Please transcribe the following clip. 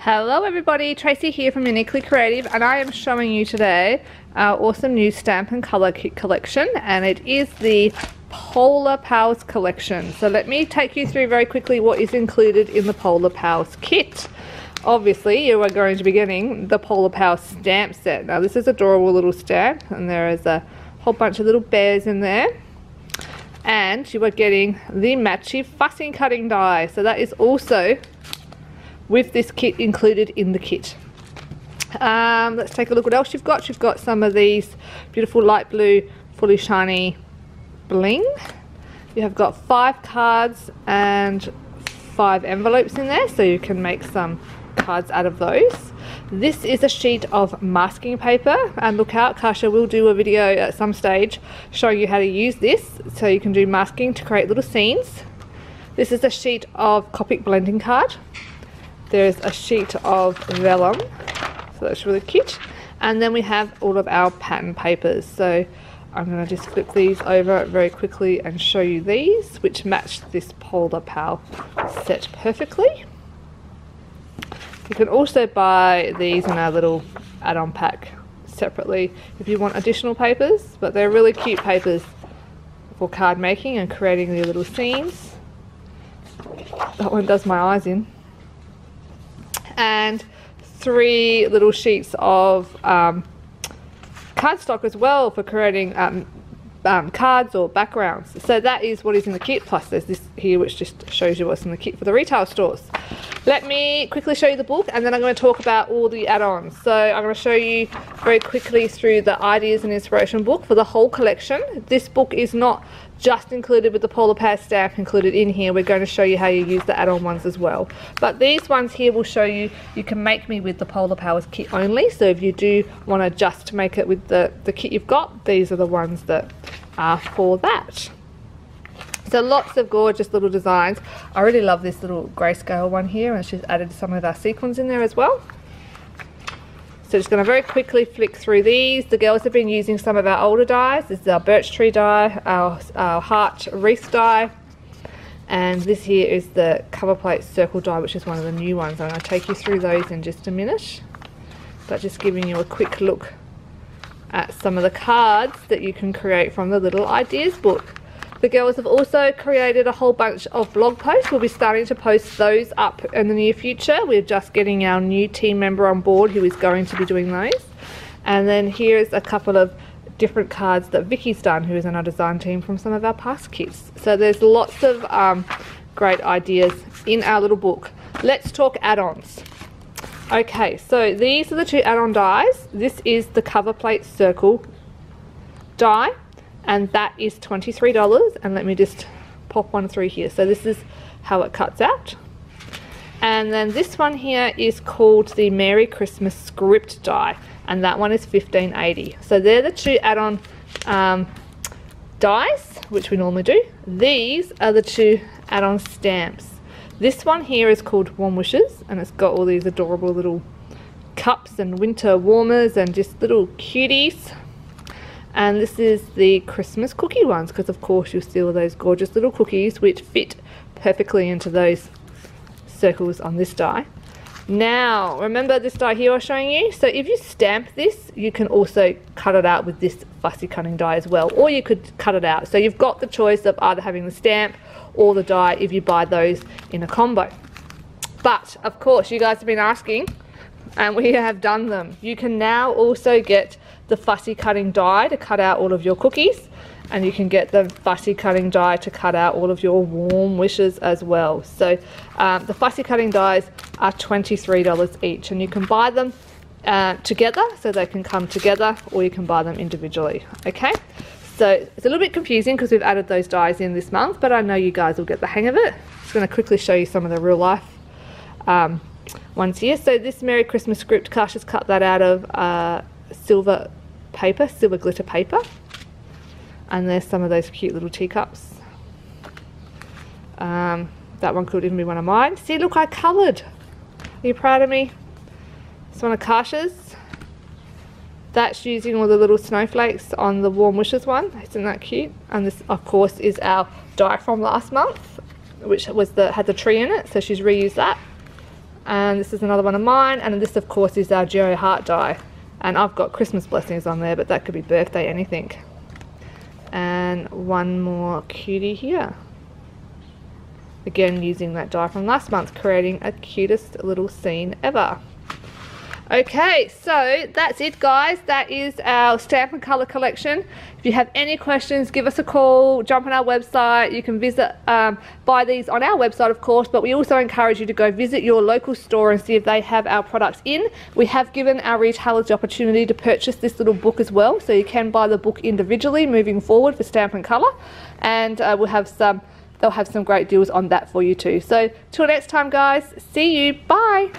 Hello everybody, Tracy here from Uniquely Creative, and I am showing you today our awesome new stamp and colour kit collection, and it is the Polar Pals collection. So let me take you through very quickly what is included in the Polar Pals kit. Obviously you are going to be getting the Polar Pals stamp set. Now this is adorable little stamp, and there is a whole bunch of little bears in there, and you are getting the matchy fussy cutting die. So that is also with this kit included in the kit. Let's take a look what else you've got. You've got some of these beautiful light blue fully shiny bling. You have got 5 cards and 5 envelopes in there, so you can make some cards out of those. This is a sheet of masking paper, and look out, Kasha will do a video at some stage showing you how to use this so you can do masking to create little scenes. This is a sheet of Copic blending card. There's a sheet of vellum, so that's really cute. And then we have all of our pattern papers. So I'm going to just flip these over very quickly and show you these, which match this Polar Pal set perfectly. You can also buy these in our little add-on pack separately if you want additional papers, but they're really cute papers for card making and creating your little scenes. That one does my eyes in. And 3 little sheets of cardstock as well for creating cards or backgrounds. So that is what is in the kit, plus there's this here which just shows you what's in the kit for the retail stores. Let me quickly show you the book, and then I'm going to talk about all the add-ons. So I'm going to show you very quickly through the ideas and inspiration book for the whole collection. This book is not just included with the Polar Pals stamp included in here. We're going to show you how you use the add-on ones as well. But these ones here will show you can make me with the Polar Pals kit only. So if you do want to just make it with the kit you've got, these are the ones that are for that. So lots of gorgeous little designs. I really love this little grayscale one here, and she's added some of our sequins in there as well. So just going to very quickly flick through these. The girls have been using some of our older dies. This is our birch tree die, our heart wreath die, and this here is the cover plate circle die, which is one of the new ones. I'm going to take you through those in just a minute, but just giving you a quick look at some of the cards that you can create from the little ideas book. The girls have also created a whole bunch of blog posts. We'll be starting to post those up in the near future. We're just getting our new team member on board who is going to be doing those. And then here's a couple of different cards that Vicky's done, who is on our design team from some of our past kits. So there's lots of great ideas in our little book. Let's talk add-ons. Okay, so these are the 2 add-on dies. This is the cover plate circle die, and that is $23. And let me just pop one through here. So this is how it cuts out. And then this one here is called the Merry Christmas script die, and that one is $15.80. So they're the 2 add-on dies, which we normally do. These are the 2 add-on stamps. This one here is called Warm Wishes, and it's got all these adorable little cups and winter warmers and just little cuties. And this is the Christmas cookie ones, because of course you'll see all those gorgeous little cookies which fit perfectly into those circles on this die. Now remember this die here I was showing you? So if you stamp this, you can also cut it out with this fussy cutting die as well, or you could cut it out. So you've got the choice of either having the stamp or the die if you buy those in a combo. But of course you guys have been asking, and we have done them. You can now also get the fussy cutting die to cut out all of your cookies, and you can get the fussy cutting die to cut out all of your warm wishes as well. So the fussy cutting dies are $23 each, and you can buy them together, so they can come together, or you can buy them individually. Okay, so it's a little bit confusing because we've added those dies in this month, but I know you guys will get the hang of it. I'm just going to quickly show you some of the real life ones here. So this Merry Christmas script, Kasha's cut that out of silver paper, silver glitter paper, and there's some of those cute little teacups. That one could even be one of mine. See, look, I coloured. Are you proud of me? It's one of Kasha's. That's using all the little snowflakes on the Warm Wishes one. Isn't that cute? And this of course is our die from last month, which was had the tree in it, so she's reused that. And this is another one of mine, and this of course is our Geo Heart die, and I've got Christmas blessings on there, but that could be birthday, anything. And one more cutie here, again using that die from last month, creating a cutest little scene ever. Okay, so that's it guys, that is our Stampin' Colour collection. If you have any questions, give us a call, jump on our website. You can visit, buy these on our website of course, but we also encourage you to go visit your local store and see if they have our products in. We have given our retailers the opportunity to purchase this little book as well, so you can buy the book individually moving forward for Stampin' Colour, and they'll have some great deals on that for you too. So till next time guys, see you, bye.